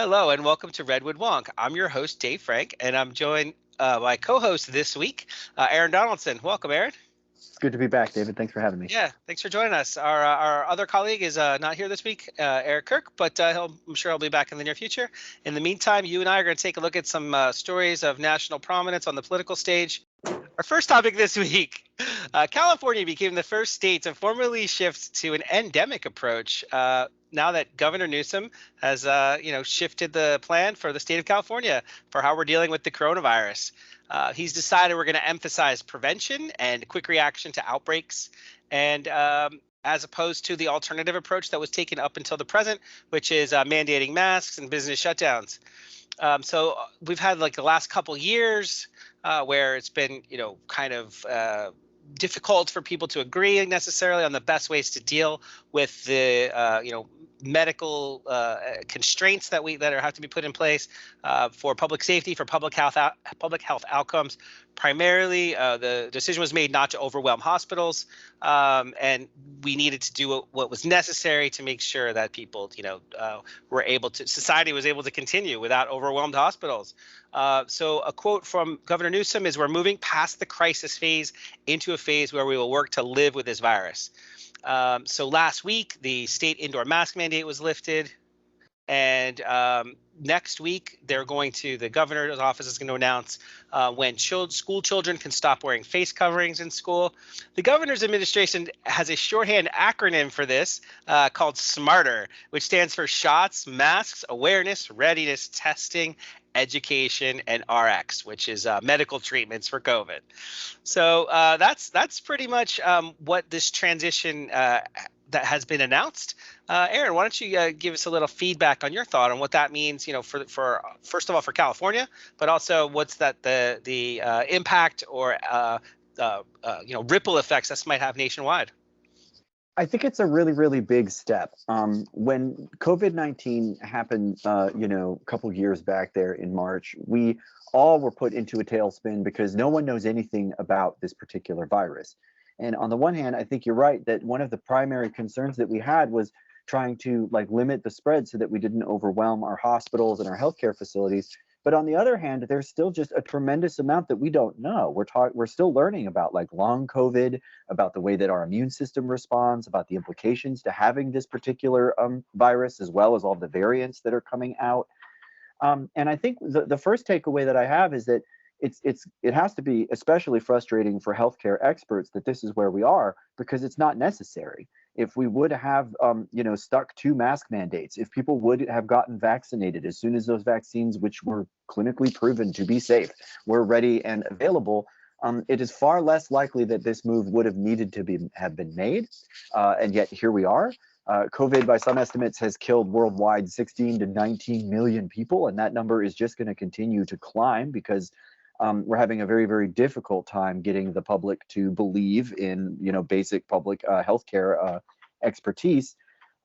Hello and welcome to Redwood Wonk. I'm your host, Dave Frank, and I'm joined by co-host this week, Aaron Donaldson. Welcome, Aaron. It's good to be back, David. Thanks for having me. Yeah, thanks for joining us. Our other colleague is not here this week, Eric Kirk, but I'm sure he'll be back in the near future. In the meantime, you and I are going to take a look at some stories of national prominence on the political stage. Our first topic this week, California became the first state to formally shift to an endemic approach now that Governor Newsom has, shifted the plan for the state of California for how we're dealing with the coronavirus. He's decided we're going to emphasize prevention and quick reaction to outbreaks, and as opposed to the alternative approach that was taken up until the present, which is mandating masks and business shutdowns. So we've had like the last couple years where it's been, kind of difficult for people to agree necessarily on the best ways to deal with the, medical constraints that have to be put in place for public safety, for public health outcomes. Primarily, the decision was made not to overwhelm hospitals, and we needed to do what was necessary to make sure that people, society was able to continue without overwhelmed hospitals. So a quote from Governor Newsom is, "We're moving past the crisis phase into a phase where we will work to live with this virus." So last week, the state indoor mask mandate was lifted. And next week, the governor's office is going to announce when school children can stop wearing face coverings in school. The governor's administration has a shorthand acronym for this called SMARTER, which stands for shots, masks, awareness, readiness, testing, education, and RX, which is medical treatments for COVID. So that's pretty much what this transition that has been announced. Aaron, why don't you give us a little feedback on your thought on what that means, for first of all for California, but also what's the impact or ripple effects this might have nationwide. I think it's a really, really big step. When COVID-19 happened, a couple years back there in March, we all were put into a tailspin because no one knows anything about this particular virus. And on the one hand, I think you're right that one of the primary concerns that we had was trying to limit the spread so that we didn't overwhelm our hospitals and our healthcare facilities. But on the other hand, there's still just a tremendous amount that we don't know. We're still learning about long COVID, about the way that our immune system responds, about the implications to having this particular virus, as well as all the variants that are coming out. And I think the first takeaway that I have is that it has to be especially frustrating for healthcare experts that this is where we are, because it's not necessary. If we would have, stuck to mask mandates, if people would have gotten vaccinated as soon as those vaccines, which were clinically proven to be safe, were ready and available, it is far less likely that this move would have needed to have been made. And yet here we are. COVID, by some estimates, has killed worldwide 16 to 19 million people, and that number is just going to continue to climb because we're having a very, very difficult time getting the public to believe in, basic public healthcare expertise.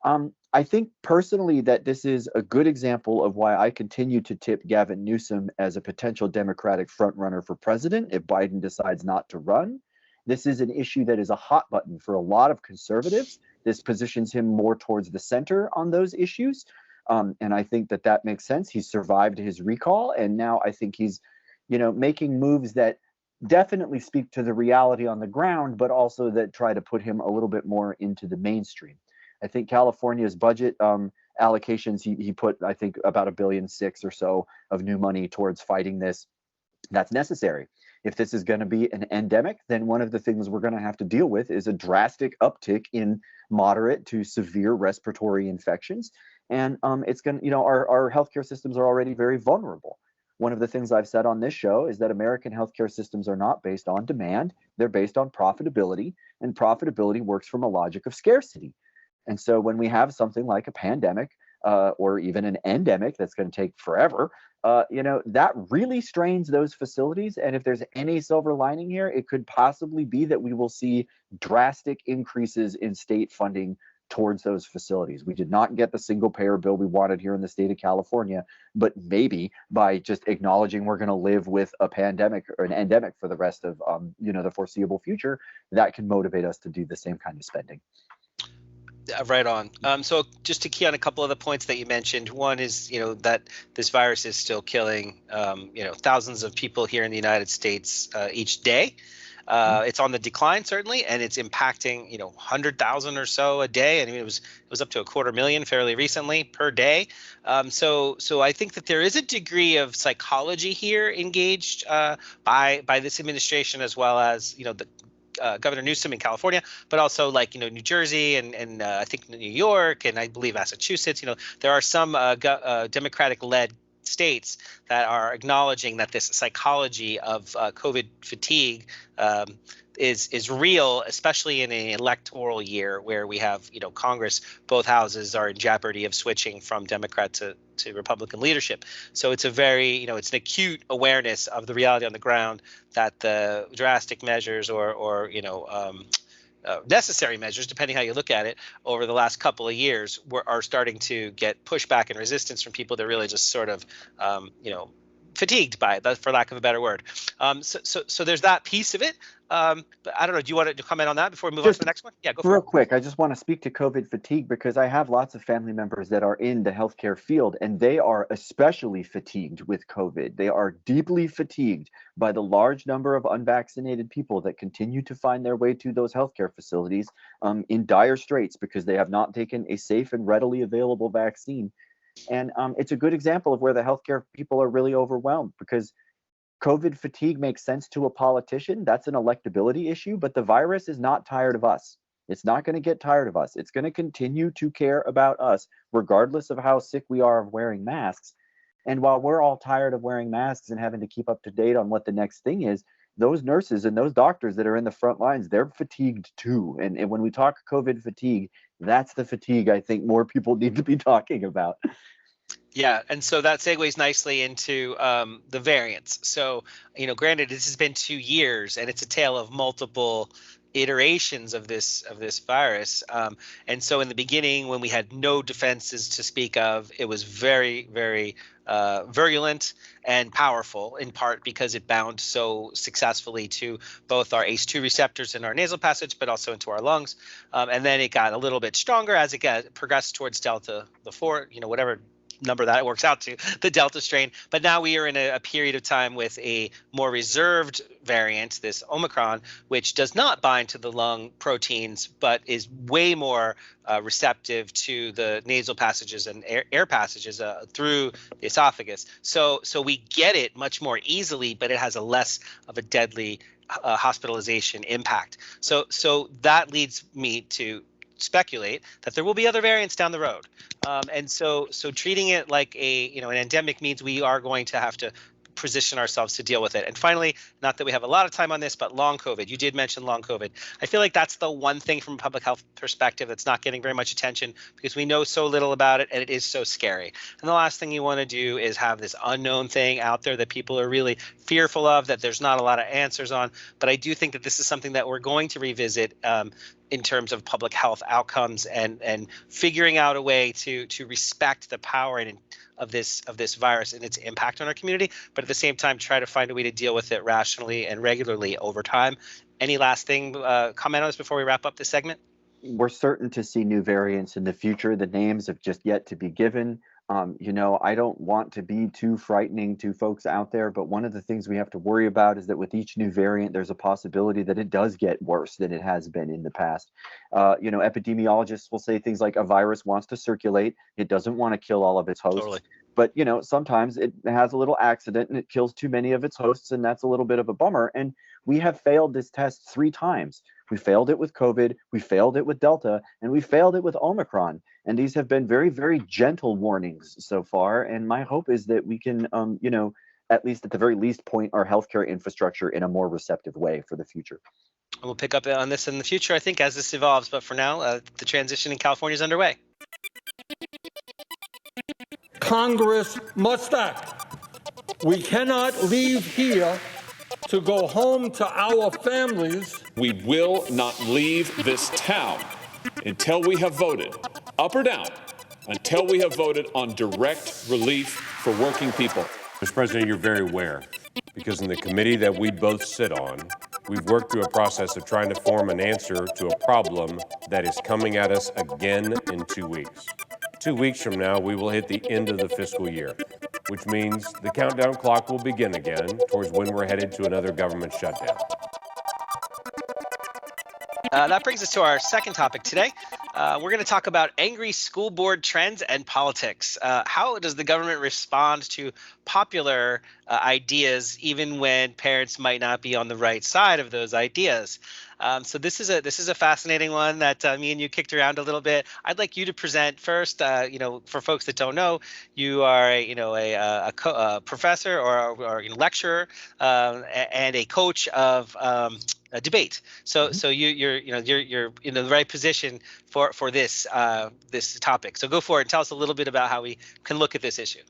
I think personally that this is a good example of why I continue to tip Gavin Newsom as a potential Democratic frontrunner for president if Biden decides not to run. This is an issue that is a hot button for a lot of conservatives. This positions him more towards the center on those issues. And I think that makes sense. He's survived his recall, and now I think he's making moves that definitely speak to the reality on the ground, but also that try to put him a little bit more into the mainstream. I think California's budget allocations, he put, I think, about $1.6 billion or so of new money towards fighting this. That's necessary. If this is going to be an endemic, then one of the things we're going to have to deal with is a drastic uptick in moderate to severe respiratory infections. And it's going to, our healthcare systems are already very vulnerable. One of the things I've said on this show is that American healthcare systems are not based on demand. They're based on profitability, and profitability works from a logic of scarcity. And so when we have something like a pandemic or even an endemic that's going to take forever, that really strains those facilities. And if there's any silver lining here, it could possibly be that we will see drastic increases in state funding towards those facilities. We did not get the single payer bill we wanted here in the state of California, but maybe by just acknowledging we're going to live with a pandemic or an endemic for the rest of the foreseeable future, that can motivate us to do the same kind of spending. Right on. So just to key on a couple of the points that you mentioned, one is, that this virus is still killing, thousands of people here in the United States each day. It's on the decline, certainly, and it's impacting, 100,000 or so a day. I mean, it was up to 250,000 fairly recently per day. So I think that there is a degree of psychology here engaged by this administration, as well as, the Governor Newsom in California, but also like New Jersey and I think New York and I believe Massachusetts. There are some Democratic-led states that are acknowledging that this psychology of COVID fatigue is real, especially in an electoral year where we have Congress, both houses are in jeopardy of switching from Democrat to Republican leadership. So it's a very it's an acute awareness of the reality on the ground that the drastic measures or necessary measures, depending how you look at it, over the last couple of years are starting to get pushback and resistance from people that really just sort of fatigued by it, for lack of a better word. So there's that piece of it. But I don't know. Do you want to comment on that before we move on to the next one? Yeah, go for it. Real quick, I just want to speak to COVID fatigue because I have lots of family members that are in the healthcare field, and they are especially fatigued with COVID. They are deeply fatigued by the large number of unvaccinated people that continue to find their way to those healthcare facilities in dire straits because they have not taken a safe and readily available vaccine. And it's a good example of where the healthcare people are really overwhelmed because COVID fatigue makes sense to a politician. That's an electability issue, but the virus is not tired of us. It's not going to get tired of us. It's going to continue to care about us, regardless of how sick we are of wearing masks. And while we're all tired of wearing masks and having to keep up to date on what the next thing is, those nurses and those doctors that are in the front lines, they're fatigued too. And when we talk COVID fatigue, that's the fatigue I think more people need to be talking about. Yeah, and so that segues nicely into the variants. So, granted, this has been 2 years, and it's a tale of multiple iterations of this virus. And so, in the beginning, when we had no defenses to speak of, it was very, very virulent and powerful, in part because it bound so successfully to both our ACE2 receptors in our nasal passage, but also into our lungs. And then it got a little bit stronger as it progressed towards Delta, the 4, whatever number that it works out to, the Delta strain. But now we are in a period of time with a more reserved variant, this Omicron, which does not bind to the lung proteins, but is way more receptive to the nasal passages and air passages through the esophagus. So we get it much more easily, but it has a less of a deadly hospitalization impact. So that leads me to speculate that there will be other variants down the road. And so treating it like an endemic means we are going to have to position ourselves to deal with it. And finally, not that we have a lot of time on this, but long COVID. You did mention long COVID. I feel like that's the one thing from a public health perspective that's not getting very much attention because we know so little about it and it is so scary. And the last thing you want to do is have this unknown thing out there that people are really fearful of, that there's not a lot of answers on. But I do think that this is something that we're going to revisit in terms of public health outcomes and figuring out a way to respect the power of this virus and its impact on our community, but at the same time try to find a way to deal with it rationally and regularly over time. Any last thing, comment on this before we wrap up this segment? We're certain to see new variants in the future. The names have just yet to be given. I don't want to be too frightening to folks out there, but one of the things we have to worry about is that with each new variant, there's a possibility that it does get worse than it has been in the past. Epidemiologists will say things like a virus wants to circulate. It doesn't want to kill all of its hosts. Totally. But, sometimes it has a little accident and it kills too many of its hosts, and that's a little bit of a bummer. And we have failed this test 3 times. We failed it with COVID, we failed it with Delta, and we failed it with Omicron. And these have been very, very gentle warnings so far. And my hope is that we can, at least at the very least, point our healthcare infrastructure in a more receptive way for the future. We'll pick up on this in the future, I think, as this evolves. But for now, the transition in California is underway. Congress must act. We cannot leave here to go home to our families. We will not leave this town until we have voted, up or down, until we have voted on direct relief for working people. Mr. President, you're very aware, because in the committee that we both sit on, We've worked through a process of trying to form an answer to a problem that is coming at us again in 2 weeks. 2 weeks from now, we will hit the end of the fiscal year, which means the countdown clock will begin again towards when we're headed to another government shutdown. That brings us to our second topic today. We're going to talk about angry school board trends and politics. How does the government respond to popular ideas, even when parents might not be on the right side of those ideas? So this is a fascinating one that me and you kicked around a little bit. I'd like you to present first. For folks that don't know, you are a professor or lecturer and a coach of a debate. So you're in the right position for this topic. So go for it and tell us a little bit about how we can look at this issue.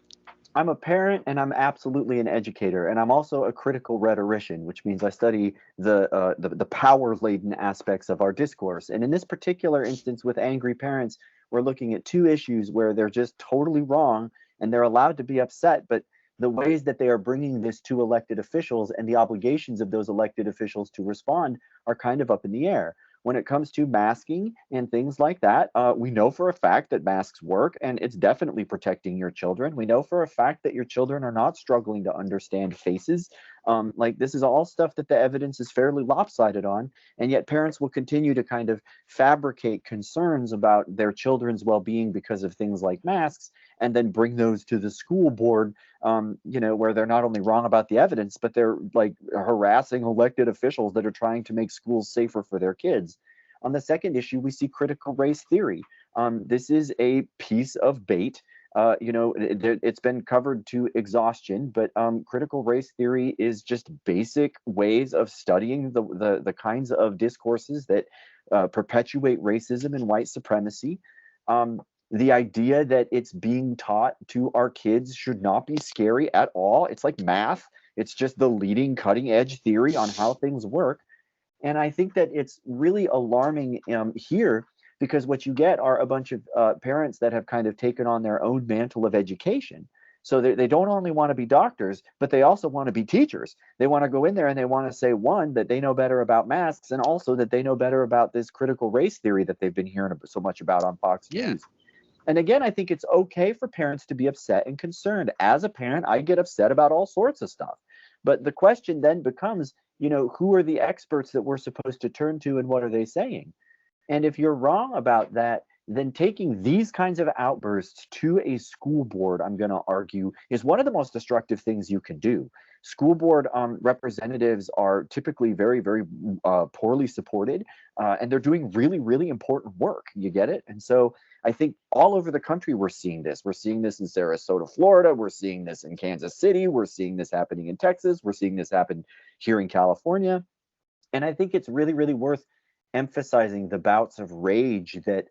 I'm a parent and I'm absolutely an educator, and I'm also a critical rhetorician, which means I study the power-laden aspects of our discourse. And in this particular instance with angry parents, we're looking at two issues where they're just totally wrong and they're allowed to be upset, but the ways that they are bringing this to elected officials and the obligations of those elected officials to respond are kind of up in the air. When it comes to masking and things like that, we know for a fact that masks work and it's definitely protecting your children. We know for a fact that your children are not struggling to understand faces. This is all stuff that the evidence is fairly lopsided on, and yet parents will continue to kind of fabricate concerns about their children's well-being because of things like masks, and then bring those to the school board, where they're not only wrong about the evidence, but they're like harassing elected officials that are trying to make schools safer for their kids. On the second issue, we see critical race theory. This is a piece of bait. It's been covered to exhaustion, but critical race theory is just basic ways of studying the kinds of discourses that perpetuate racism and white supremacy. The idea that it's being taught to our kids should not be scary at all. It's like math. It's just the leading cutting edge theory on how things work. And I think that it's really alarming here, because what you get are a bunch of parents that have kind of taken on their own mantle of education. So they don't only want to be doctors, but they also want to be teachers. They want to go in there and they want to say, one, that they know better about masks, and also that they know better about this critical race theory that they've been hearing so much about on Fox News. And again, I think it's okay for parents to be upset and concerned. As a parent, I get upset about all sorts of stuff. But the question then becomes, who are the experts that we're supposed to turn to and what are they saying? And if you're wrong about that, then taking these kinds of outbursts to a school board, I'm going to argue, is one of the most destructive things you can do. School board representatives are typically very, very poorly supported, and they're doing really, really important work. You get it? And so I think all over the country, we're seeing this. We're seeing this in Sarasota, Florida. We're seeing this in Kansas City. We're seeing this happening in Texas. We're seeing this happen here in California. And I think it's really, really worth emphasizing the bouts of rage that,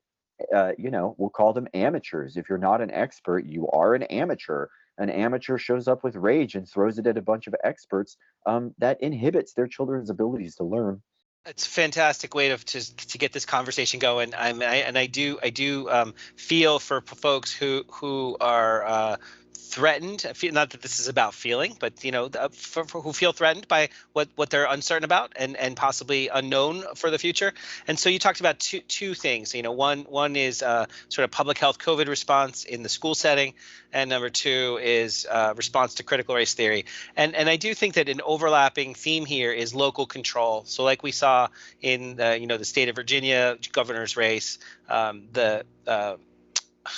we'll call them amateurs. If you're not an expert, you are an amateur. An amateur shows up with rage and throws it at a bunch of experts. That inhibits their children's abilities to learn. It's a fantastic way to get this conversation going. I do feel for folks who are threatened. Not that this is about feeling, but who feel threatened by what they're uncertain about and possibly unknown for the future. And so you talked about two things. One is sort of public health COVID response in the school setting, and number two is response to critical race theory. And I do think that an overlapping theme here is local control. So like we saw in the state of Virginia governor's race,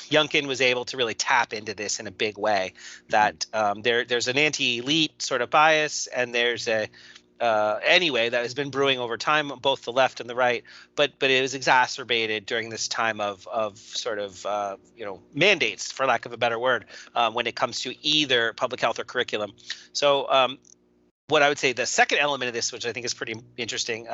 Youngkin was able to really tap into this in a big way. That there's an anti-elite sort of bias, and there's a that has been brewing over time on both the left and the right, but it was exacerbated during this time of sort of mandates, for lack of a better word, when it comes to either public health or curriculum. So what I would say the second element of this, which I think is pretty interesting,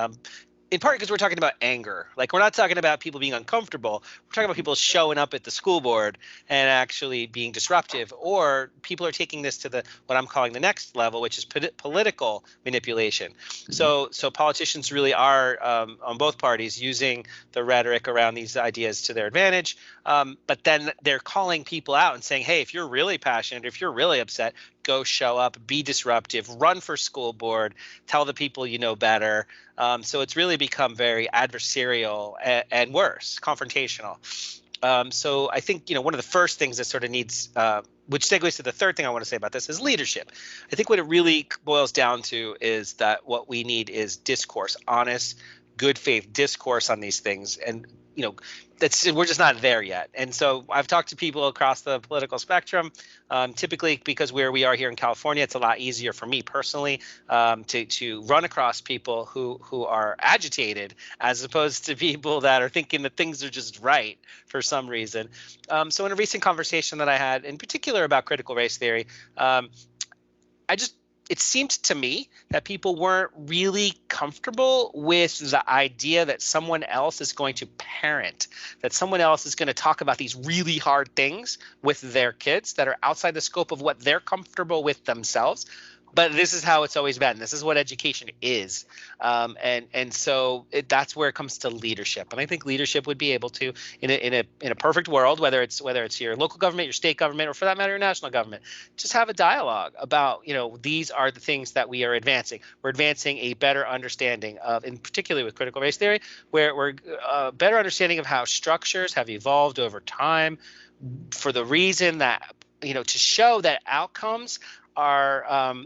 in part because we're talking about anger. Like, we're not talking about people being uncomfortable. We're talking about people showing up at the school board and actually being disruptive, or people are taking this to what I'm calling the next level, which is political manipulation. Mm-hmm. So politicians really are on both parties using the rhetoric around these ideas to their advantage. But then they're calling people out and saying, hey, if you're really passionate, if you're really upset, go show up, be disruptive, run for school board, tell the people you know better. So it's really become very adversarial and worse, confrontational. So I think, one of the first things that sort of needs, which segues to the third thing I want to say about this, is leadership. I think what it really boils down to is that what we need is discourse, honest, good faith discourse on these things. And, we're just not there yet. And so I've talked to people across the political spectrum. Typically, because where we are here in California, it's a lot easier for me personally to run across people who are agitated, as opposed to people that are thinking that things are just right for some reason. So in a recent conversation that I had, in particular about critical race theory, it seemed to me that people weren't really comfortable with the idea that someone else is going to parent, that someone else is going to talk about these really hard things with their kids that are outside the scope of what they're comfortable with themselves. But this is how it's always been. This is what education is. And so that's where it comes to leadership. And I think leadership would be able to, in a perfect world, whether it's your local government, your state government, or for that matter, your national government, just have a dialogue about, these are the things that we are advancing. We're advancing a better understanding of, in particularly with critical race theory, where we're a better understanding of how structures have evolved over time for the reason that, to show that outcomes are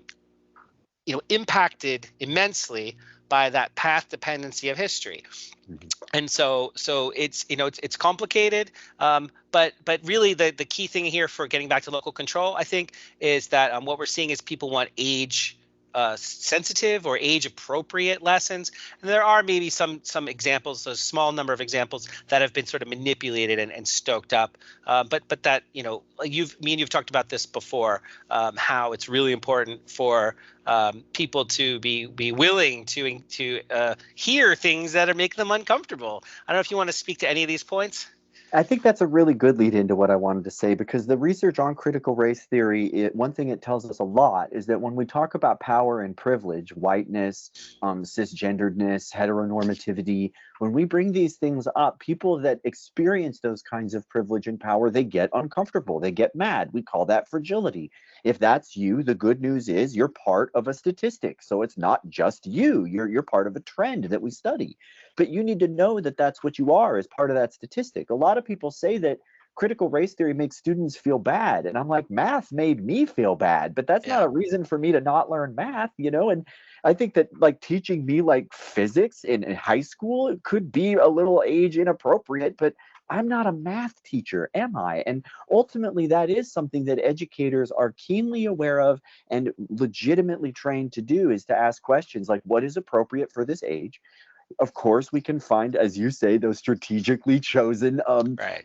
impacted immensely by that path dependency of history. Mm-hmm. And so it's it's complicated, but really the key thing here, for getting back to local control, I think, is that what we're seeing is people want age sensitive or age appropriate lessons, and there are maybe some examples, a small number of examples, that have been sort of manipulated and stoked up, but that you've talked about this before, how it's really important for people to be willing to hear things that make them uncomfortable. I don't know if you want to speak to any of these points. I think that's a really good lead into what I wanted to say, because the research on critical race theory, one thing it tells us a lot is that when we talk about power and privilege, whiteness, cisgenderedness, heteronormativity, when we bring these things up, people that experience those kinds of privilege and power, they get uncomfortable, they get mad. We call that fragility. If that's you, the good news is you're part of a statistic. So it's not just you, you're part of a trend that we study. But you need to know that that's what you are, as part of that statistic. A lot of people say that critical race theory makes students feel bad. And I'm like, math made me feel bad, but that's not a reason for me to not learn math, And I think that, like, teaching me like physics in high school, it could be a little age inappropriate, but I'm not a math teacher, am I? And ultimately, that is something that educators are keenly aware of and legitimately trained to do, is to ask questions like, what is appropriate for this age? Of course, we can find, as you say, those strategically chosen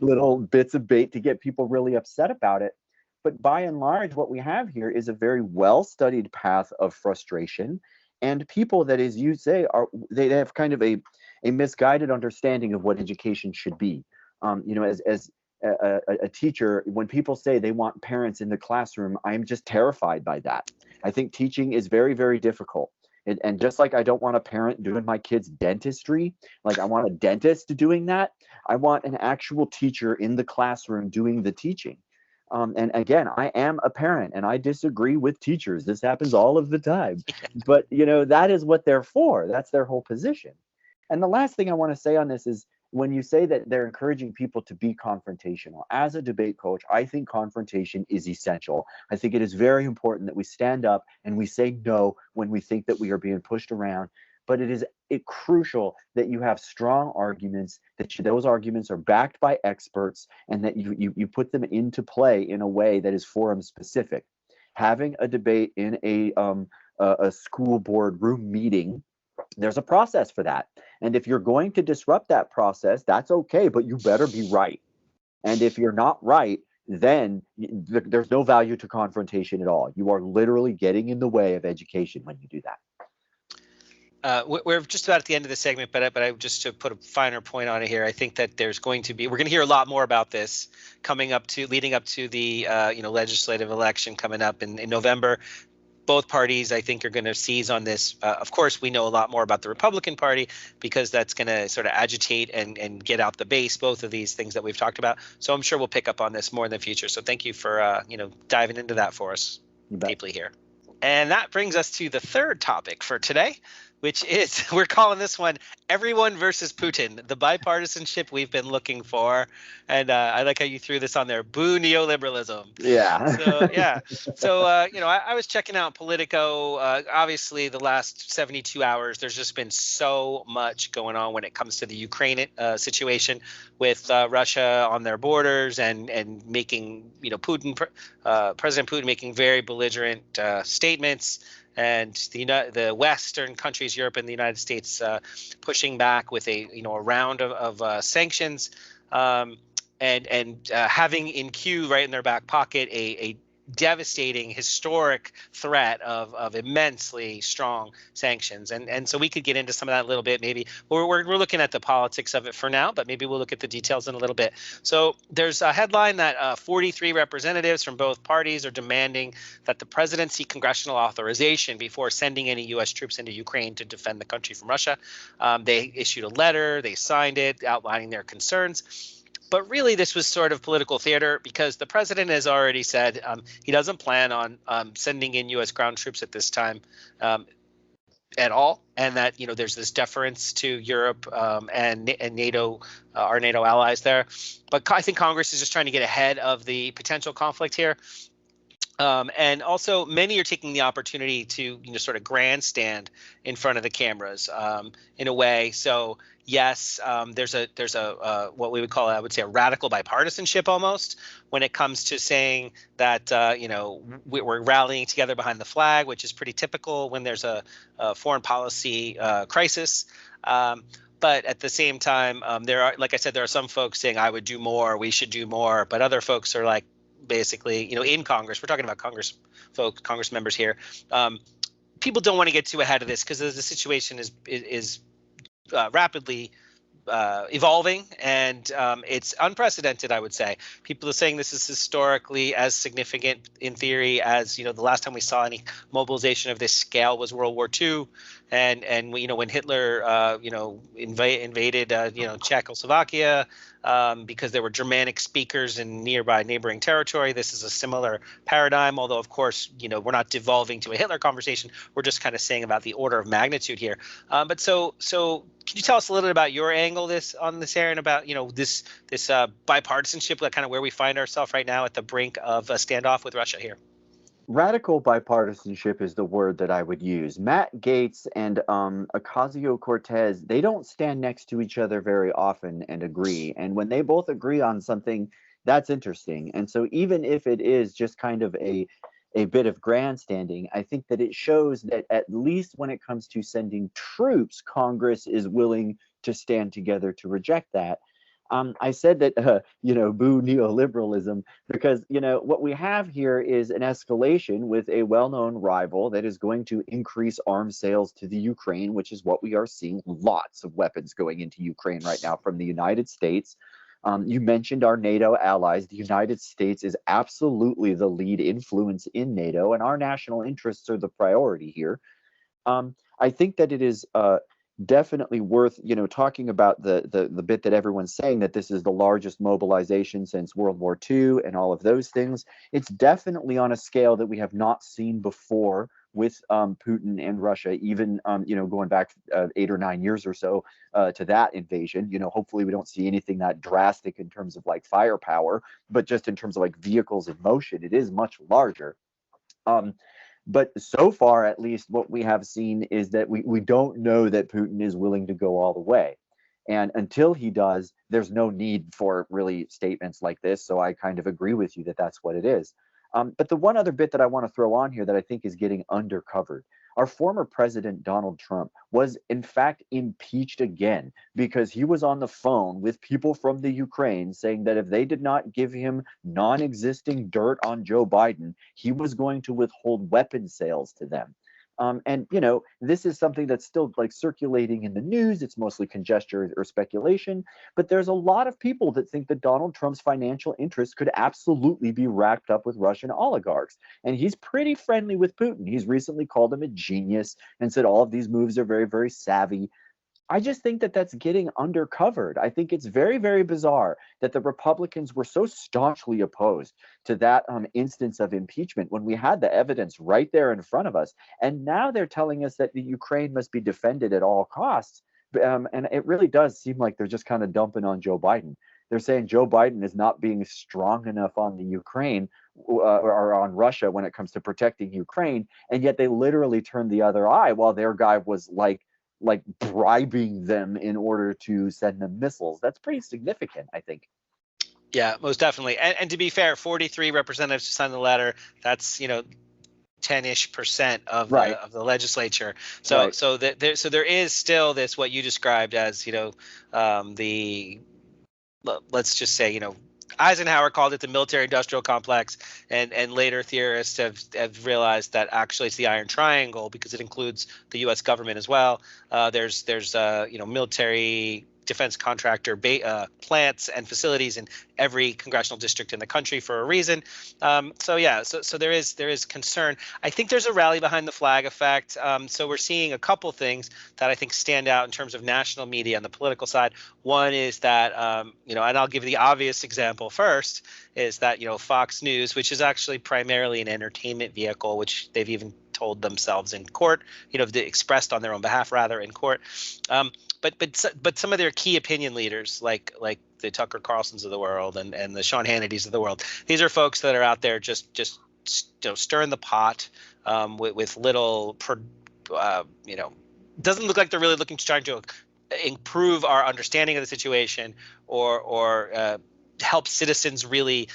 little bits of bait to get people really upset about it. But by and large, what we have here is a very well-studied path of frustration, and people that, as you say, they have kind of a misguided understanding of what education should be. As a teacher, when people say they want parents in the classroom, I'm just terrified by that. I think teaching is very, very difficult. And just like I don't want a parent doing my kid's dentistry, like I want a dentist doing that, I want an actual teacher in the classroom doing the teaching. And again, I am a parent and I disagree with teachers. This happens all of the time. But, that is what they're for. That's their whole position. And the last thing I want to say on this is, when you say that they're encouraging people to be confrontational, as a debate coach, I think confrontation is essential. I think it is very important that we stand up and we say no when we think that we are being pushed around. But it is crucial that you have strong arguments, that those arguments are backed by experts, and that you put them into play in a way that is forum specific. Having a debate in a school board room meeting, there's a process for that. And if you're going to disrupt that process, that's okay, but you better be right. And if you're not right, then there's no value to confrontation at all. You are literally getting in the way of education when you do that. We're just about at the end of the segment, but I just to put a finer point on it here, I think that we're going to hear a lot more about this leading up to the legislative election coming up in November. Both parties, I think, are going to seize on this. Of course, we know a lot more about the Republican Party, because that's going to sort of agitate and get out the base, both of these things that we've talked about. So I'm sure we'll pick up on this more in the future. So thank you for diving into that for us. deeply here. And that brings us to the third topic for today, which is, we're calling this one Everyone versus Putin, the bipartisanship we've been looking for. And I like how you threw this on there. Boo neoliberalism. Yeah. So, I was checking out Politico. Obviously, the last 72 hours, there's just been so much going on when it comes to the Ukraine situation with Russia on their borders and making, President Putin making very belligerent statements. And the Western countries, Europe and the United States, pushing back with a round of sanctions, and having in queue right in their back pocket a devastating, historic threat of immensely strong sanctions. And so we could get into some of that a little bit. Maybe we're looking at the politics of it for now, but maybe we'll look at the details in a little bit. So there's a headline that 43 representatives from both parties are demanding that the president seek congressional authorization before sending any U.S. troops into Ukraine to defend the country from Russia. They issued a letter, they signed it, outlining their concerns. But really, this was sort of political theater because the president has already said he doesn't plan on sending in U.S. ground troops at this time at all, and that there's this deference to Europe and NATO, our NATO allies there. But I think Congress is just trying to get ahead of the potential conflict here. And also, many are taking the opportunity to sort of grandstand in front of the cameras in a way. So yes, there's a what we would call, I would say, a radical bipartisanship almost when it comes to saying that we're rallying together behind the flag, which is pretty typical when there's a foreign policy crisis. But at the same time, there are some folks saying I would do more, we should do more, but other folks are like, basically, in Congress, we're talking about Congress members here. People don't want to get too ahead of this because the situation is rapidly evolving, and it's unprecedented, I would say. People are saying this is historically as significant in theory as the last time we saw any mobilization of this scale was World War II, and when Hitler invaded Czechoslovakia. Because there were Germanic speakers in neighboring territory. This is a similar paradigm, although, of course, we're not devolving to a Hitler conversation. We're just kind of saying about the order of magnitude here. But so can you tell us a little bit about your angle on this, Aaron, about this bipartisanship, like kind of where we find ourselves right now at the brink of a standoff with Russia here? Radical bipartisanship is the word that I would use. Matt Gaetz and Ocasio-Cortez, they don't stand next to each other very often and agree. And when they both agree on something, that's interesting. And so even if it is just kind of a bit of grandstanding, I think that it shows that at least when it comes to sending troops, Congress is willing to stand together to reject that. I said that, boo neoliberalism, because, what we have here is an escalation with a well-known rival that is going to increase arms sales to the Ukraine, which is what we are seeing. Lots of weapons going into Ukraine right now from the United States. You mentioned our NATO allies. The United States is absolutely the lead influence in NATO, and our national interests are the priority here. I think that it is definitely worth talking about the bit that everyone's saying, that this is the largest mobilization since World War II and all of those things. It's definitely on a scale that we have not seen before with Putin and Russia, even going back 8 or 9 years or so to that invasion. Hopefully we don't see anything that drastic in terms of like firepower, but just in terms of like vehicles in motion, it is much larger. But so far, at least, what we have seen is that we don't know that Putin is willing to go all the way. And until he does, there's no need for really statements like this. So I kind of agree with you that that's what it is. But the one other bit that I want to throw on here that I think is getting undercovered, our former president, Donald Trump, was in fact impeached again because he was on the phone with people from the Ukraine saying that if they did not give him non-existing dirt on Joe Biden, he was going to withhold weapon sales to them. And this is something that's still like circulating in the news. It's mostly conjecture or speculation, but there's a lot of people that think that Donald Trump's financial interests could absolutely be wrapped up with Russian oligarchs. And he's pretty friendly with Putin. He's recently called him a genius and said all of these moves are very, very savvy. I just think that that's getting undercovered. I think it's very, very bizarre that the Republicans were so staunchly opposed to that instance of impeachment when we had the evidence right there in front of us. And now they're telling us that the Ukraine must be defended at all costs. And it really does seem like they're just kind of dumping on Joe Biden. They're saying Joe Biden is not being strong enough on the Ukraine or on Russia when it comes to protecting Ukraine. And yet they literally turned the other eye while their guy was like bribing them in order to send them missiles. That's pretty significant, I think. Yeah, most definitely. And to be fair, 43 representatives to sign the letter. That's 10-ish% of the legislature. So there is still this what you described as let's just say Eisenhower called it the military-industrial complex, and later theorists have realized that actually it's the Iron Triangle because it includes the U.S. government as well. There's military defense contractor plants and facilities in every congressional district in the country for a reason. So there is concern. I think there's a rally behind the flag effect. So we're seeing a couple things that I think stand out in terms of national media on the political side. One is that and I'll give the obvious example first, is that Fox News, which is actually primarily an entertainment vehicle, which they've even told themselves in court, expressed on their own behalf rather in court. But some of their key opinion leaders, like the Tucker Carlsons of the world and the Sean Hannitys of the world, these are folks that are out there just stirring the pot with little, doesn't look like they're really looking to try to improve our understanding of the situation or help citizens really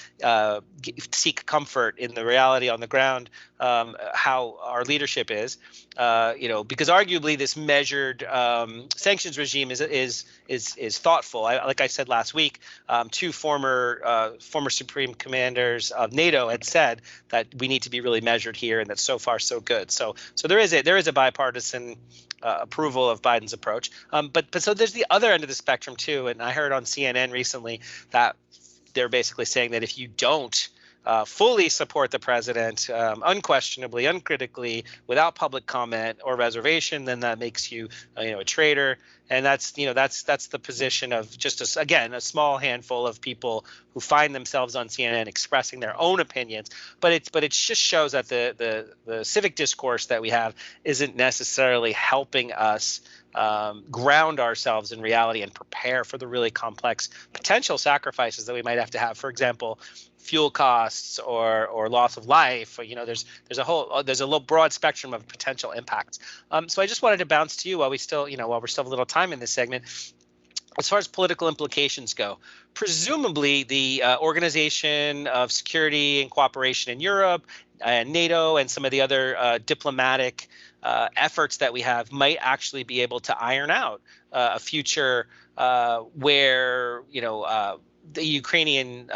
seek comfort in the reality on the ground, how our leadership is, because arguably this measured sanctions regime is thoughtful. Like I said last week, two former supreme commanders of NATO had said that we need to be really measured here, and that so far so good. So there is a bipartisan approval of Biden's approach. But so there's the other end of the spectrum too, and I heard on CNN recently that they're basically saying that if you don't fully support the president, unquestionably, uncritically, without public comment or reservation, then that makes you, a traitor. And that's the position of just a small handful of people who find themselves on CNN expressing their own opinions. But it just shows that the civic discourse that we have isn't necessarily helping us ground ourselves in reality and prepare for the really complex potential sacrifices that we might have to have. For example, fuel costs or loss of life. There's a little broad spectrum of potential impacts. So I just wanted to bounce to you while we're still have a little time in this segment. As far as political implications go, presumably the Organization of Security and Cooperation in Europe and NATO and some of the other diplomatic efforts that we have might actually be able to iron out a future where the Ukrainian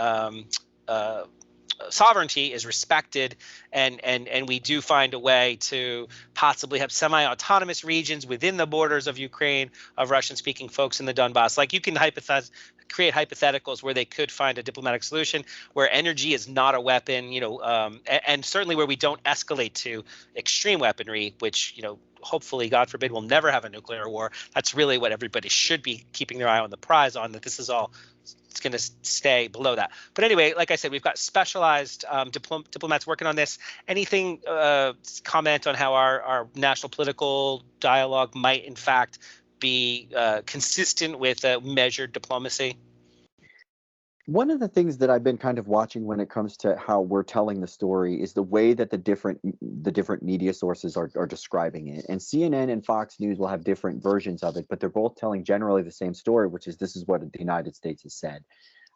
sovereignty is respected, and we do find a way to possibly have semi-autonomous regions within the borders of Ukraine of Russian-speaking folks in the Donbass. Like you can create hypotheticals where they could find a diplomatic solution where energy is not a weapon, and certainly where we don't escalate to extreme weaponry, which hopefully, God forbid, we'll never have a nuclear war. That's really what everybody should be keeping their eye on the prize on, that this is all it's going to stay below that. But anyway, like I said, we've got specialized diplomats working on this. Anything comment on how our national political dialogue might in fact be consistent with measured diplomacy? One of the things that I've been kind of watching when it comes to how we're telling the story is the way that the different media sources are describing it. And CNN and Fox News will have different versions of it, but they're both telling generally the same story, which is this is what the United States has said.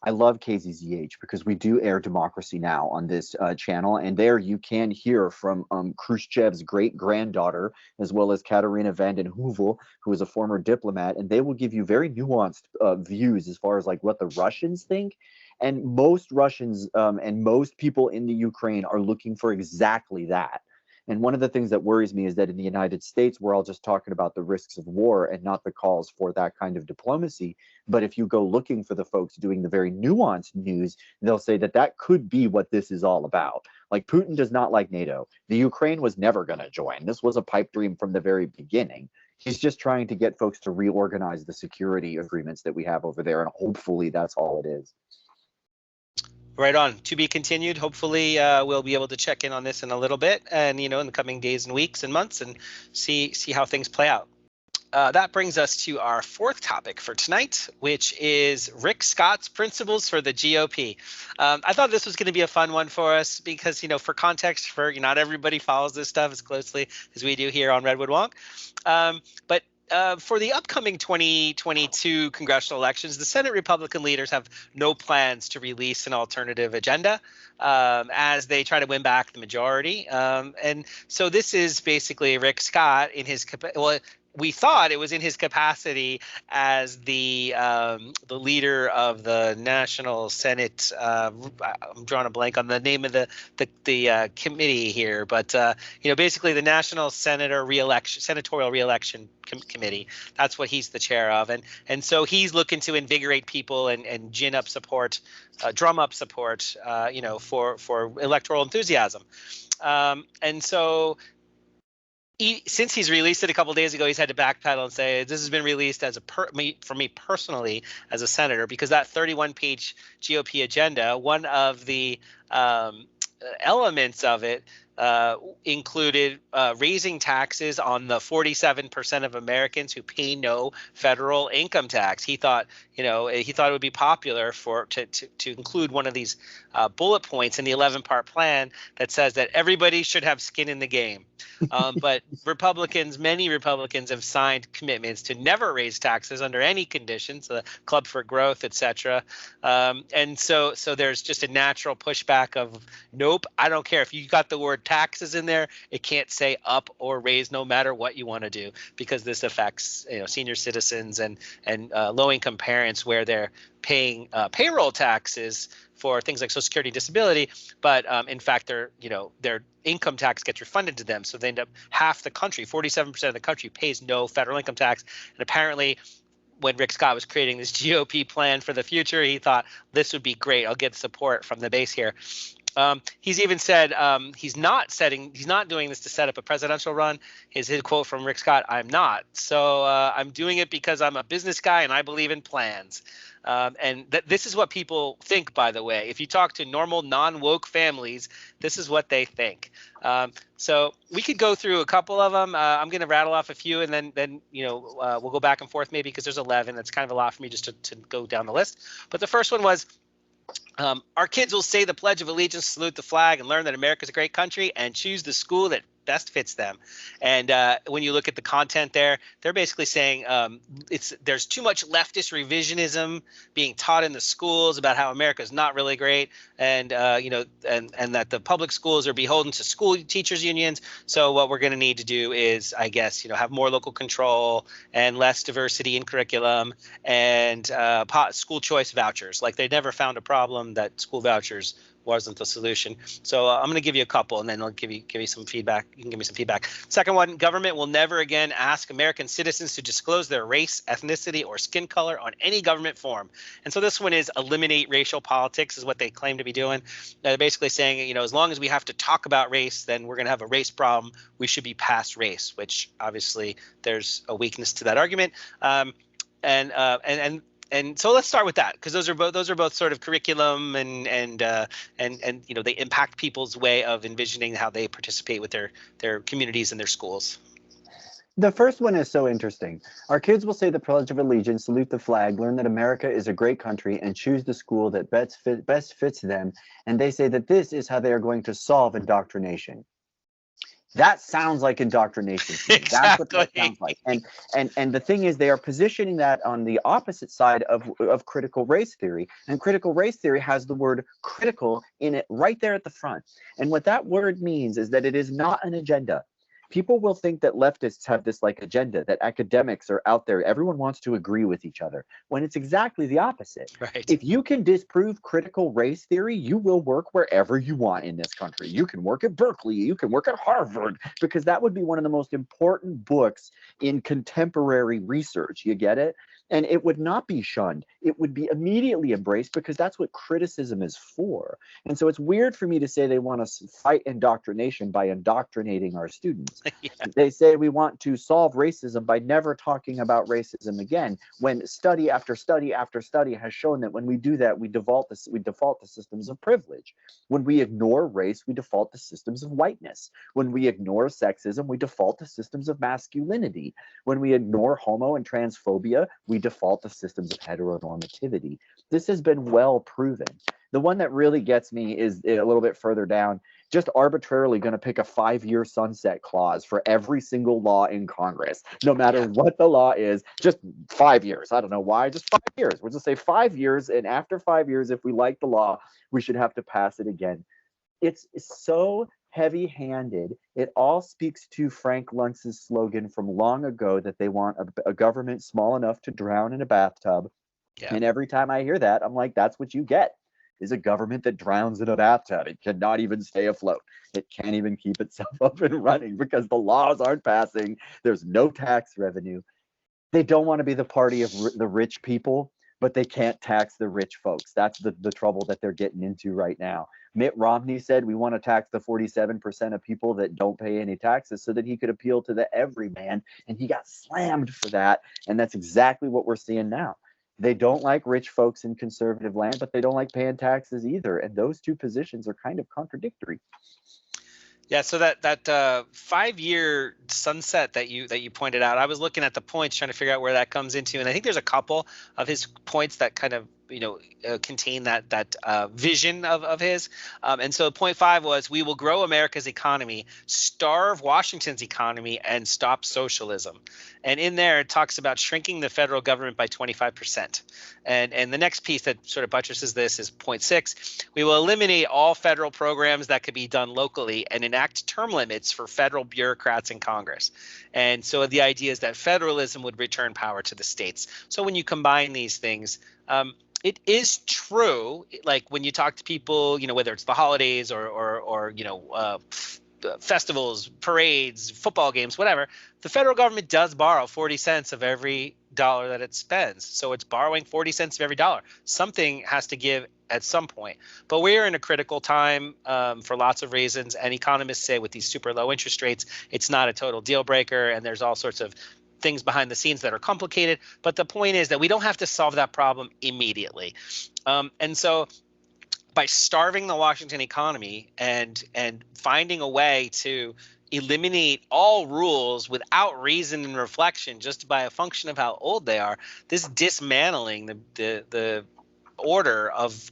I love KZZH because we do air Democracy Now! On this channel, and there you can hear from Khrushchev's great-granddaughter, as well as Katerina vanden Heuvel, who is a former diplomat, and they will give you very nuanced views as far as like what the Russians think. And most Russians and most people in the Ukraine are looking for exactly that. And one of the things that worries me is that in the United States, we're all just talking about the risks of war and not the calls for that kind of diplomacy. But if you go looking for the folks doing the very nuanced news, they'll say that that could be what this is all about. Like Putin does not like NATO. The Ukraine was never going to join. This was a pipe dream from the very beginning. He's just trying to get folks to reorganize the security agreements that we have over there, and hopefully that's all it is. Right on. To be continued. Hopefully, we'll be able to check in on this in a little bit, and in the coming days and weeks and months, and see how things play out. That brings us to our fourth topic for tonight, which is Rick Scott's principles for the GOP. I thought this was going to be a fun one for us because, for context, not everybody follows this stuff as closely as we do here on Redwood Wonk. But for the upcoming 2022 congressional elections, the Senate Republican leaders have no plans to release an alternative agenda as they try to win back the majority. And so this is basically Rick Scott in his we thought it was in his capacity as the leader of the National Senate. I'm drawing a blank on the name of the committee here, but basically the National Senatorial Reelection Committee. That's what he's the chair of, and so he's looking to invigorate people and drum up support, for electoral enthusiasm, and so. Since he's released it a couple of days ago, he's had to backpedal and say this has been released as for me personally as a senator, because that 31-page GOP agenda, one of the elements of it included raising taxes on the 47% of Americans who pay no federal income tax. He thought, it would be popular to include one of these bullet points in the 11-part plan that says that everybody should have skin in the game. But many Republicans have signed commitments to never raise taxes under any conditions, the Club for Growth, et cetera. And so there's just a natural pushback of, nope, I don't care if you got the word taxes in there, it can't say up or raise no matter what you want to do, because this affects senior citizens and low-income parents where they're paying payroll taxes for things like Social Security and disability, but in fact their income tax gets refunded to them, so they end up half the country, 47% of the country, pays no federal income tax. And apparently when Rick Scott was creating this GOP plan for the future, he thought this would be great. I'll get support from the base here. He's even said he's not doing this to set up a presidential run. His quote from Rick Scott, "I'm not. So I'm doing it because I'm a business guy and I believe in plans." And this is what people think, by the way. If you talk to normal non-woke families, this is what they think. So we could go through a couple of them. I'm going to rattle off a few, and then we'll go back and forth maybe, because there's 11. That's kind of a lot for me just to go down the list. But the first one was, our kids will say the Pledge of Allegiance, salute the flag, and learn that America's a great country, and choose the school that best fits them. And when you look at the content there, they're basically saying there's too much leftist revisionism being taught in the schools about how America is not really great, and and that the public schools are beholden to school teachers unions. So what we're going to need to do is, I guess, have more local control and less diversity in curriculum, and school choice vouchers. Like, they never found a problem that school vouchers wasn't the solution. So I'm going to give you a couple, and then I'll give you some feedback. You can give me some feedback. Second one, government will never again ask American citizens to disclose their race, ethnicity, or skin color on any government form. And so this one is eliminate racial politics, is what they claim to be doing. They're basically saying, as long as we have to talk about race, then we're going to have a race problem. We should be past race, which obviously there's a weakness to that argument. And so let's start with that, because those are both sort of curriculum and they impact people's way of envisioning how they participate with their communities and their schools. The first one is so interesting. Our kids will say the Pledge of Allegiance, salute the flag, learn that America is a great country, and choose the school that best fits them. And they say that this is how they are going to solve indoctrination. That sounds like indoctrination. Exactly. That's what that sounds like. And the thing is, they are positioning that on the opposite side of critical race theory. And critical race theory has the word critical in it right there at the front. And what that word means is that it is not an agenda. People will think that leftists have this agenda, that academics are out there, everyone wants to agree with each other, when it's exactly the opposite. Right. If you can disprove critical race theory, you will work wherever you want in this country. You can work at Berkeley, you can work at Harvard, because that would be one of the most important books in contemporary research. You get it? And it would not be shunned. It would be immediately embraced because that's what criticism is for. And so it's weird for me to say they want to fight indoctrination by indoctrinating our students. Yeah. They say we want to solve racism by never talking about racism again, when study after study after study has shown that when we do that, we default to systems of privilege. When we ignore race, we default to systems of whiteness. When we ignore sexism, we default to systems of masculinity. When we ignore homo and transphobia, we default to systems of heteronormativity. This has been well proven. The one that really gets me is a little bit further down, just arbitrarily going to pick a 5-year sunset clause for every single law in Congress, no matter what the law is, just 5 years. I don't know why, just 5 years. We'll just say 5 years, and after 5 years, if we like the law, we should have to pass it again. It's so heavy-handed. It all speaks to Frank Luntz's slogan from long ago that they want a government small enough to drown in a bathtub. Yeah. And every time I hear that, I'm like, that's what you get, is a government that drowns in a bathtub. It cannot even stay afloat. It can't even keep itself up and running because the laws aren't passing. There's no tax revenue. They don't want to be the party of the rich people, but they can't tax the rich folks. That's the trouble that they're getting into right now. Mitt Romney said we want to tax the 47% of people that don't pay any taxes so that he could appeal to the everyman, and he got slammed for that. And that's exactly what we're seeing now. They don't like rich folks in conservative land, but they don't like paying taxes either. And those two positions are kind of contradictory. Yeah, so that 5-year sunset that you pointed out, I was looking at the points trying to figure out where that comes into, and I think there's a couple of his points that kind of contain that vision of his. And so point 5 was, we will grow America's economy, starve Washington's economy, and stop socialism. And in there, it talks about shrinking the federal government by 25%. And the next piece that sort of buttresses this is point 6. We will eliminate all federal programs that could be done locally and enact term limits for federal bureaucrats in Congress. And so the idea is that federalism would return power to the states. So when you combine these things, it is true, like when you talk to people, whether it's the holidays or festivals, parades, football games, whatever, the federal government does borrow 40 cents of every dollar that it spends. So it's borrowing 40 cents of every dollar. Something has to give at some point. But we're in a critical time for lots of reasons. And economists say with these super low interest rates, it's not a total deal breaker. And there's all sorts of things behind the scenes that are complicated. But the point is that we don't have to solve that problem immediately. And so by starving the Washington economy and finding a way to eliminate all rules without reason and reflection, just by a function of how old they are, this dismantling the order of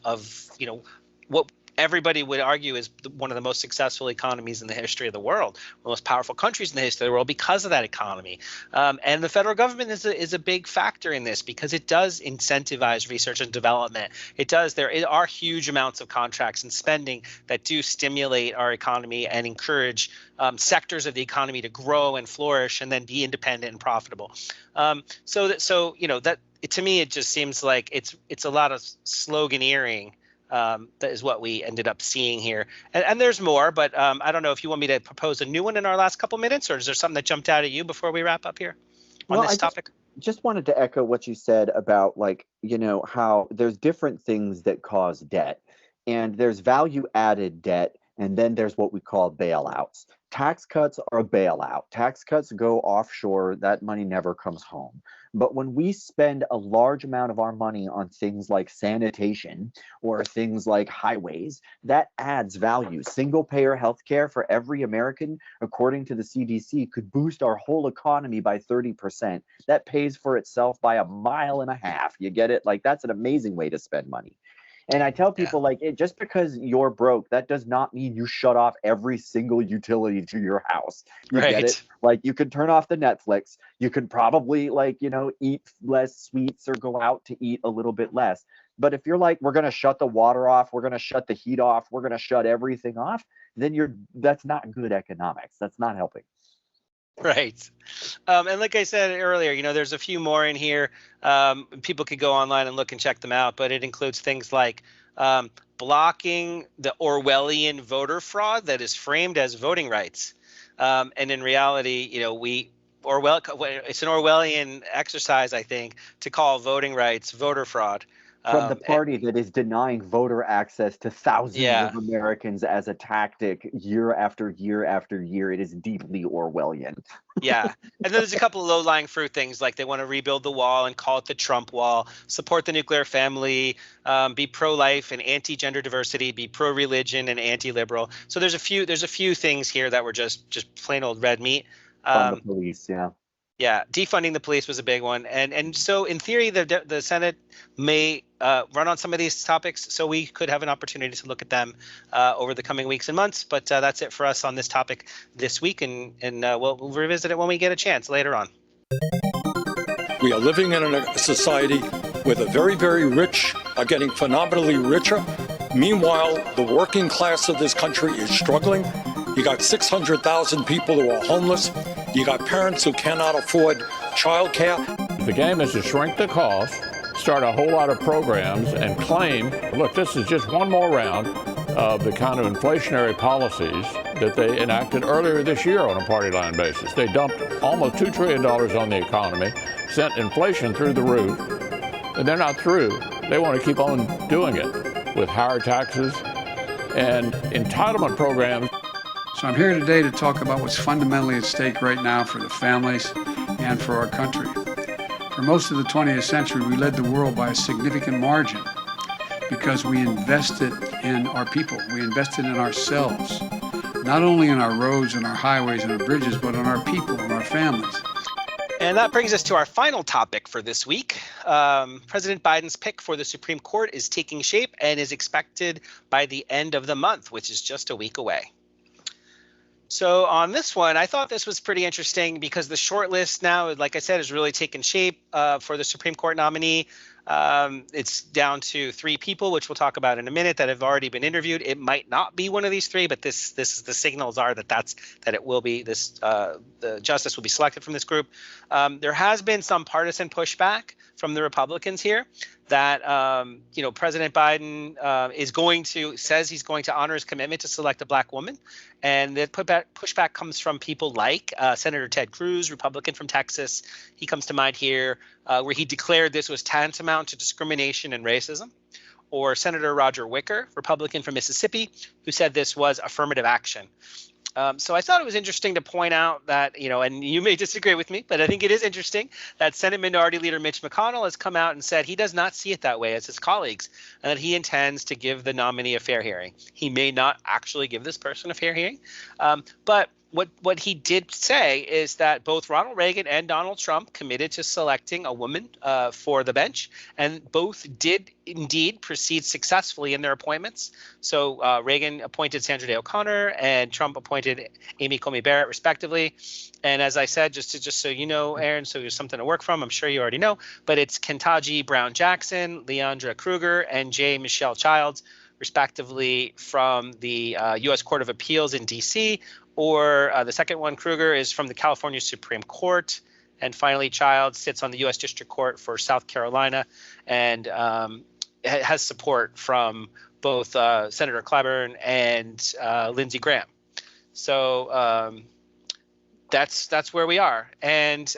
what everybody would argue is one of the most successful economies in the history of the world, the most powerful countries in the history of the world because of that economy. And the federal government is a big factor in this because it does incentivize research and development. There are huge amounts of contracts and spending that do stimulate our economy and encourage sectors of the economy to grow and flourish and then be independent and profitable. So that to me, it just seems like it's a lot of sloganeering. That is what we ended up seeing here. And there's more, but I don't know if you want me to propose a new one in our last couple minutes, or is there something that jumped out at you before we wrap up here on this topic? Just wanted to echo what you said about how there's different things that cause debt, and there's value added debt, and then there's what we call bailouts. Tax cuts are a bailout. Tax cuts go offshore. That money never comes home. But when we spend a large amount of our money on things like sanitation or things like highways, that adds value. Single payer healthcare for every American, according to the CDC, could boost our whole economy by 30%. That pays for itself by 1.5 miles. You get it? That's an amazing way to spend money. And I tell people, just because you're broke, that does not mean you shut off every single utility to your house. You get it? You could turn off the Netflix. You could probably, eat less sweets or go out to eat a little bit less. But if you're we're going to shut the water off, we're going to shut the heat off, we're going to shut everything off, then that's not good economics. That's not helping. Right. And like I said earlier, there's a few more in here. People could go online and look and check them out, but it includes things like blocking the Orwellian voter fraud that is framed as voting rights. And in reality, it's an Orwellian exercise, I think, to call voting rights voter fraud. From the party that is denying voter access to thousands Yeah. of Americans as a tactic year after year after year. It is deeply Orwellian. Yeah. And then there's a couple of low-lying fruit things, like they want to rebuild the wall and call it the Trump wall, support the nuclear family, be pro-life and anti-gender diversity, be pro-religion and anti-liberal. So there's a few things here that were just plain old red meat. Fund the police, yeah. Yeah, defunding the police was a big one, and so in theory, the Senate may run on some of these topics, so we could have an opportunity to look at them over the coming weeks and months. But that's it for us on this topic this week, and we'll revisit it when we get a chance later on. We are living in a society where the very, very rich are getting phenomenally richer. Meanwhile, the working class of this country is struggling. You got 600,000 people who are homeless. You got parents who cannot afford childcare. The game is to shrink the cost, start a whole lot of programs, and claim, look, this is just one more round of the kind of inflationary policies that they enacted earlier this year on a party line basis. They dumped almost $2 trillion on the economy, sent inflation through the roof, and they're not through. They want to keep on doing it with higher taxes and entitlement programs. So I'm here today to talk about what's fundamentally at stake right now for the families and for our country. For most of the 20th century, we led the world by a significant margin because we invested in our people. We invested in ourselves, not only in our roads and our highways and our bridges, but in our people and our families. And that brings us to our final topic for this week. President Biden's pick for the Supreme Court is taking shape and is expected by the end of the month, which is just a week away. So on this one, I thought this was pretty interesting because the short list now, like I said, has really taken shape for the Supreme Court nominee. It's down to 3 people, which we'll talk about in a minute, that have already been interviewed. It might not be one of these 3, but this is the signals are that it will be this. The justice will be selected from this group. There has been some partisan pushback from the Republicans here that President Biden says he's going to honor his commitment to select a black woman, and the pushback comes from people like Senator Ted Cruz, Republican from Texas. He comes to mind here, where he declared this was tantamount to discrimination and racism. Or Senator Roger Wicker, Republican from Mississippi, who said this was affirmative action. So I thought it was interesting to point out that, and you may disagree with me, but I think it is interesting that Senate Minority Leader Mitch Mcconnell has come out and said he does not see it that way as his colleagues, and that he intends to give the nominee a fair hearing. He may not actually give this person a fair hearing, but what he did say is that both Ronald Reagan and Donald Trump committed to selecting a woman for the bench, and both did indeed proceed successfully in their appointments. So Reagan appointed Sandra Day O'Connor and Trump appointed Amy Coney Barrett, respectively. And as I said, just so you know, Aaron, so there's something to work from. I'm sure you already know, but it's Ketanji Brown Jackson, Leandra Kruger, and J. Michelle Childs, respectively, from the U.S. Court of Appeals in D.C., or the second one, Kruger, is from the California Supreme Court. And finally, Childs sits on the U.S. District Court for South Carolina and has support from both Senator Clyburn and Lindsey Graham. So that's where we are. And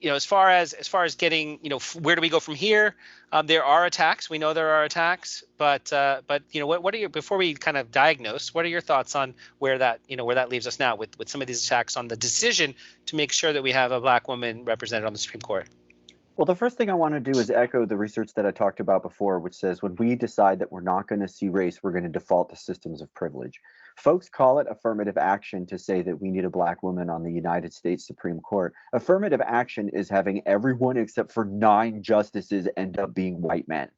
as far as getting, where do we go from here? There are attacks. We know there are attacks, but what are your, before we kind of diagnose, what are your thoughts on where that leaves us now with some of these attacks on the decision to make sure that we have a black woman represented on the Supreme Court? Well, the first thing I want to do is echo the research that I talked about before, which says when we decide that we're not going to see race, we're going to default to systems of privilege. Folks call it affirmative action to say that we need a black woman on the United States Supreme Court. Affirmative action is having everyone except for 9 justices end up being white men.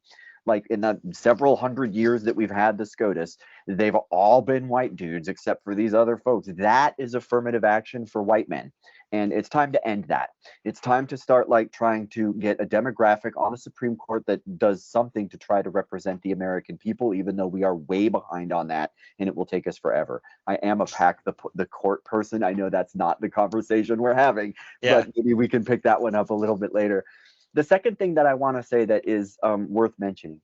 Like in the several hundred years that we've had the SCOTUS, they've all been white dudes except for these other folks. That is affirmative action for white men. And it's time to end that. It's time to start trying to get a demographic on the Supreme Court that does something to try to represent the American people, even though we are way behind on that and it will take us forever. I am a pack the court person. I know that's not the conversation we're having, but maybe we can pick that one up a little bit later. The second thing that I want to say that is worth mentioning,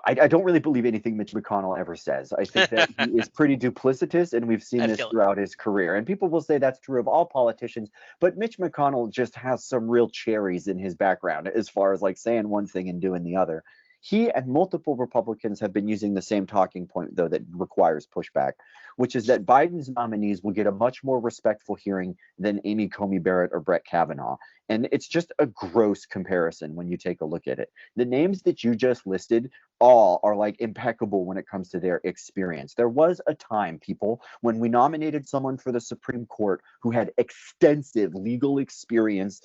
I don't really believe anything Mitch McConnell ever says. I think that he is pretty duplicitous, and we've seen this throughout his career. And people will say that's true of all politicians, but Mitch McConnell just has some real cherries in his background as far as like saying one thing and doing the other. He and multiple Republicans have been using the same talking point, though, that requires pushback, which is that Biden's nominees will get a much more respectful hearing than Amy Coney Barrett or Brett Kavanaugh. And it's just a gross comparison when you take a look at it. The names that you just listed all are like impeccable when it comes to their experience. There was a time, people, when we nominated someone for the Supreme Court who had extensive legal experience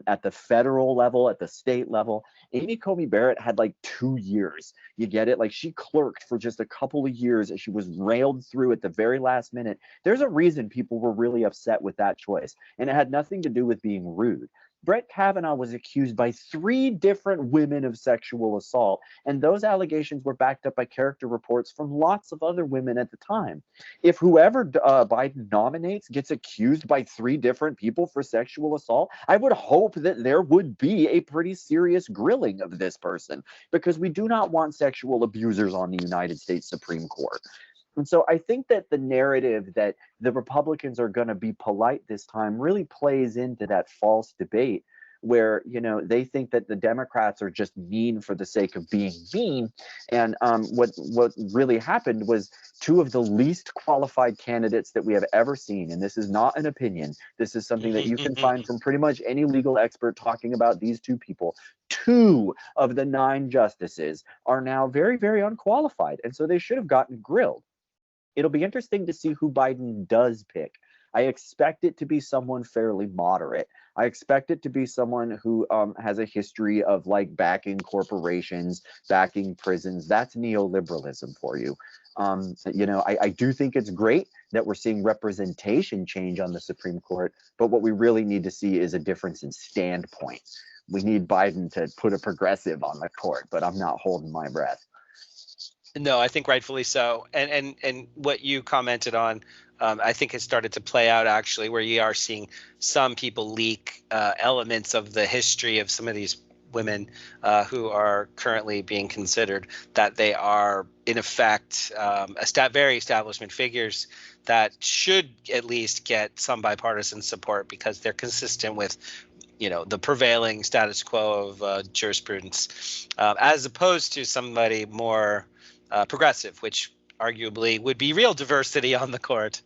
at the federal level, at the state level. Amy Coney Barrett had like 2 years. You get it? Like she clerked for just a couple of years and she was railed through at the very last minute. There's a reason people were really upset with that choice. And it had nothing to do with being rude. Brett Kavanaugh was accused by 3 different women of sexual assault, and those allegations were backed up by character reports from lots of other women at the time. If whoever Biden nominates gets accused by 3 different people for sexual assault, I would hope that there would be a pretty serious grilling of this person, because we do not want sexual abusers on the United States Supreme Court. And so I think that the narrative that the Republicans are going to be polite this time really plays into that false debate where, you know, they think that the Democrats are just mean for the sake of being mean. And what really happened was 2 of the least qualified candidates that we have ever seen. And this is not an opinion. This is something that you can find from pretty much any legal expert talking about these 2 people. 2 of the 9 justices are now very, very unqualified. And so they should have gotten grilled. It'll be interesting to see who Biden does pick. I expect it to be someone fairly moderate. I expect it to be someone who has a history of like backing corporations, backing prisons. That's neoliberalism for you. You know, I do think it's great that we're seeing representation change on the Supreme Court, but what we really need to see is a difference in standpoint. We need Biden to put a progressive on the court, but I'm not holding my breath. No, I think rightfully so. And what you commented on, I think has started to play out actually, where you are seeing some people leak elements of the history of some of these women who are currently being considered, that they are in effect very establishment figures that should at least get some bipartisan support because they're consistent with, you know, the prevailing status quo of jurisprudence, as opposed to somebody more progressive, which arguably would be real diversity on the court.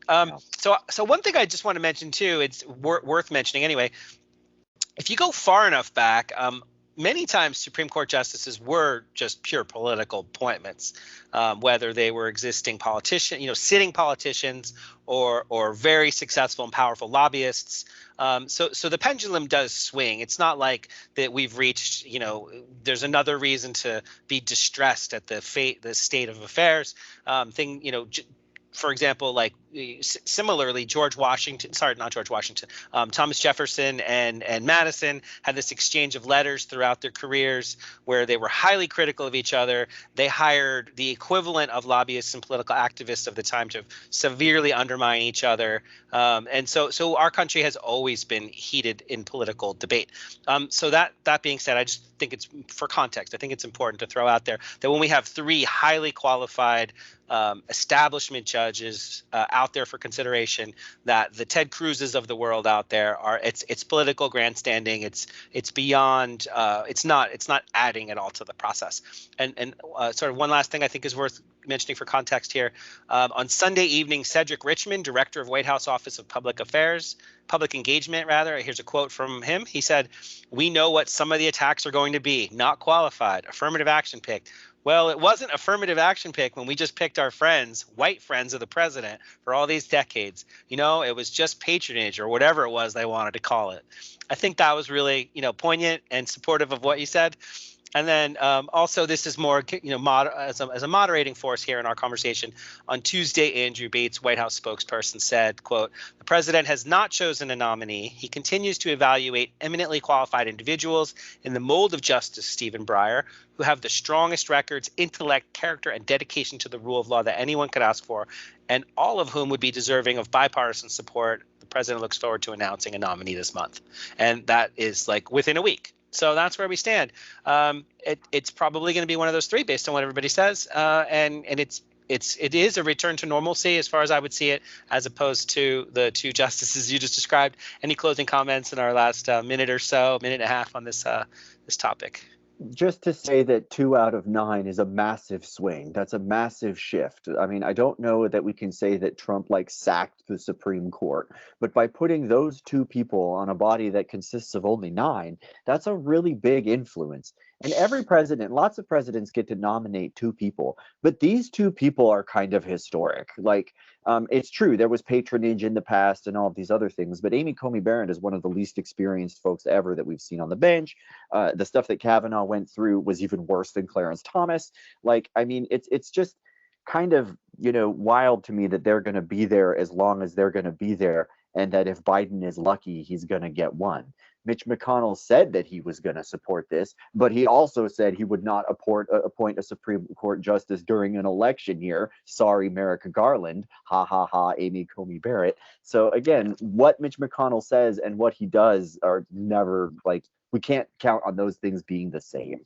So one thing I just want to mention too, it's worth mentioning anyway. If you go far enough back, many times Supreme Court justices were just pure political appointments, whether they were existing politicians, you know, sitting politicians, or very successful and powerful lobbyists. So the pendulum does swing. It's not like that we've reached, you know, there's another reason to be distressed at the state of affairs. For example, like similarly, Thomas Jefferson and Madison had this exchange of letters throughout their careers where they were highly critical of each other. They hired the equivalent of lobbyists and political activists of the time to severely undermine each other. And so our country has always been heated in political debate. So that being said, I just think it's, for context, I think it's important to throw out there that when we have 3 highly qualified establishment judges out there for consideration, that the Ted Cruzes of the world out there are, it's political grandstanding. It's beyond, it's not adding at all to the process. And sort of one last thing I think is worth mentioning for context here. On Sunday evening, Cedric Richmond, director of White House Office of Public Engagement, here's a quote from him. He said, "We know what some of the attacks are going to be. Not qualified, affirmative action picked. Well, it wasn't affirmative action pick when we just picked our friends, white friends of the president, for all these decades. You know, it was just patronage or whatever it was they wanted to call it." I think that was really, you know, poignant and supportive of what you said. And then also, this is more, you know, as a moderating force here in our conversation. On Tuesday, Andrew Bates, White House spokesperson, said, quote, "The president has not chosen a nominee. He continues to evaluate eminently qualified individuals in the mold of Justice Stephen Breyer, who have the strongest records, intellect, character, and dedication to the rule of law that anyone could ask for, and all of whom would be deserving of bipartisan support. The president looks forward to announcing a nominee this month." And that is like within a week. So that's where we stand. It's probably going to be one of those three based on what everybody says. And it is a return to normalcy as far as I would see it, as opposed to the two justices you just described. Any closing comments in our last minute and a half on this topic? Just to say that 2 out of 9 is a massive swing. That's a massive shift. I mean, I don't know that we can say that Trump sacked the Supreme Court, but by putting those 2 people on a body that consists of only 9, that's a really big influence. And every president, lots of presidents get to nominate 2 people, but these 2 people are kind of historic. It's true, there was patronage in the past and all of these other things, but Amy Coney Barrett is one of the least experienced folks ever that we've seen on the bench. The stuff that Kavanaugh went through was even worse than Clarence Thomas. It's just kind of, wild to me that they're going to be there as long as they're going to be there, and that if Biden is lucky, he's going to get one. Mitch MCConnell said that he was going to support this, but he also said he would not appoint a Supreme Court justice during an election year. Sorry, Merrick Garland. Ha ha ha, Amy Coney Barrett. So again, what Mitch MCConnell says and what he does are never we can't count on those things being the same.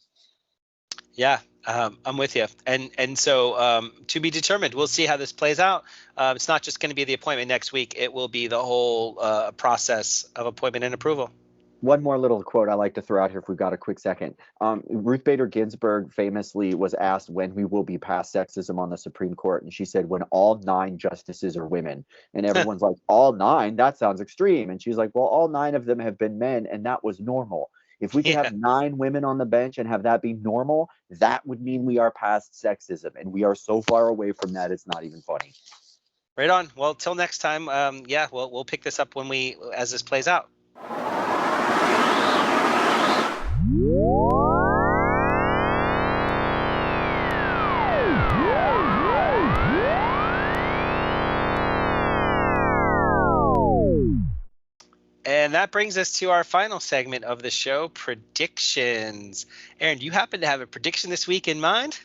Yeah, I'm with you. And so to be determined. We'll see how this plays out. It's not just going to be the appointment next week. It will be the whole process of appointment and approval. One more little quote I like to throw out here if we've got a quick second. Ruth Bader Ginsburg famously was asked when we will be past sexism on the Supreme Court, and she said when all 9 justices are women. And everyone's like, all 9? That sounds extreme. And she's like, well, all 9 of them have been men, and that was normal. If we can have 9 women on the bench and have that be normal, that would mean we are past sexism, and we are so far away from that, it's not even funny. Right on. Well, till next time, we'll pick this up as this plays out. And that brings us to our final segment of the show, predictions. Aaron, do you happen to have a prediction this week in mind?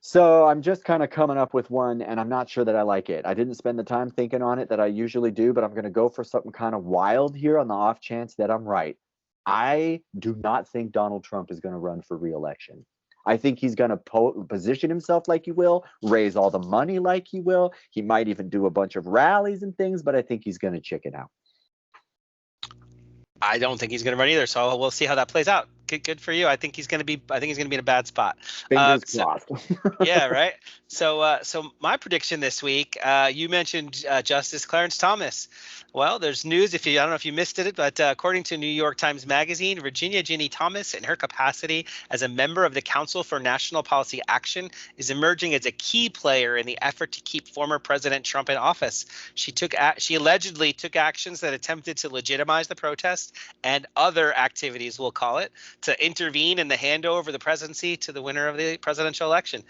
So I'm just kind of coming up with one, and I'm not sure that I like it. I didn't spend the time thinking on it that I usually do, but I'm going to go for something kind of wild here on the off chance that I'm right. I do not think Donald Trump is going to run for re-election. I think he's going to position himself like he will, raise all the money like he will. He might even do a bunch of rallies and things, but I think he's going to chicken out. I don't think he's going to run either, so we'll see how that plays out. Good for you. I think he's going to be in a bad spot. Fingers crossed. Yeah, right. So my prediction this week, you mentioned Justice Clarence Thomas. Well, there's news. I don't know if you missed it, but according to New York Times Magazine, Virginia Ginny Thomas, in her capacity as a member of the Council for National Policy Action, is emerging as a key player in the effort to keep former President Trump in office. She allegedly took actions that attempted to legitimize the protest and other activities, we'll call it, to intervene in the handover of the presidency to the winner of the presidential election.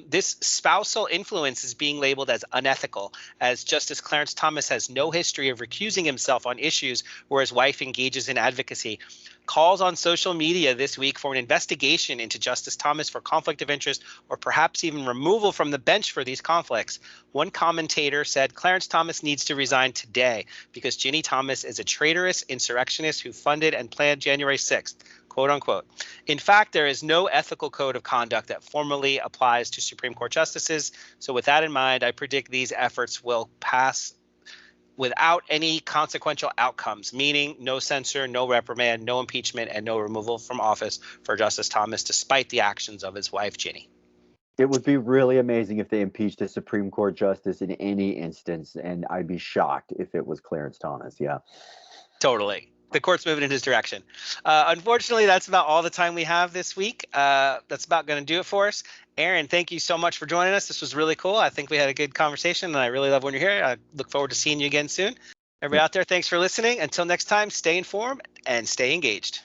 This spousal influence is being labeled as unethical, as Justice Clarence Thomas has no history of recusing himself on issues where his wife engages in advocacy. Calls on social media this week for an investigation into Justice Thomas for conflict of interest, or perhaps even removal from the bench for these conflicts. One commentator said Clarence Thomas needs to resign today because Ginny Thomas is a traitorous insurrectionist who funded and planned January 6th. Quote unquote. In fact, there is no ethical code of conduct that formally applies to Supreme Court justices. So with that in mind, I predict these efforts will pass without any consequential outcomes, meaning no censure, no reprimand, no impeachment, and no removal from office for Justice Thomas, despite the actions of his wife, Ginny. It would be really amazing if they impeached a Supreme Court justice in any instance, and I'd be shocked if it was Clarence Thomas. Yeah. Totally. The court's moving in his direction. Unfortunately, that's about all the time we have this week. That's about going to do it for us. Aaron, thank you so much for joining us. This was really cool. I think we had a good conversation, and I really love when you're here. I look forward to seeing you again soon. Everybody out there, thanks for listening. Until next time, stay informed and stay engaged.